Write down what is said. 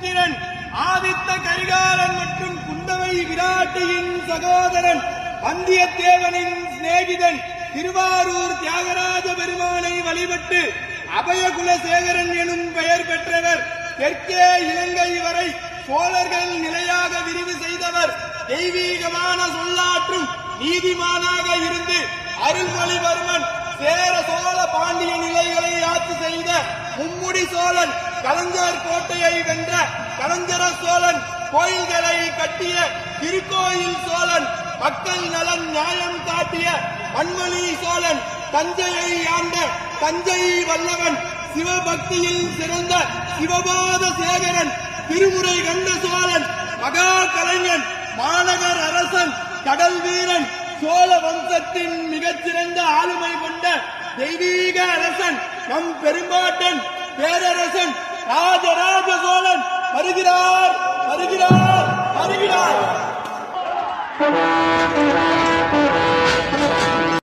புத்திரன், ஆதித்த கரிகாலன் மற்றும் குந்தவை விராட்டியின் சகோதரன், வந்தியத்தேவனின் சிநேகிதன், திருவாரூர் தியாகராஜ பெருமானை வழிபட்டு அபயகுலசேகரன் எனும் பெயர் பெற்றவர். தெற்கே இலங்கை வரை சோழர்கள் நிலையாக விரிவு செய்தவர். தெய்வீகமான சொல்லாற்றும் நீதிமானாக இருந்து அருள்மொழிவர்மன் சேர சோழ பாண்டிய நிலைகளை ஆட்சி செய்த மும்முடி சோழன், கலைஞர் கோட்டையை வென்ற கலைஞர சோழன், கோயில்களை கட்டிய திருக்கோயில் சோழன், மக்கள் நலன் நியாயம் காட்டிய மண்மொழி சோழன், தஞ்சையை ஆண்ட தஞ்சை வல்லவன், சிவபக்தியில் சிறந்த சிவபாத சேகரன், திருமுறை கண்ட சோழன், மகா கலைஞன், மாநகர் அரசன், கடல் வீரன், சோழ வம்சத்தின் மிகச்சிறந்த ஆளுமை கொண்ட தெய்வீக அரசன், நம் பெரும்பாட்டன் பேரரசன்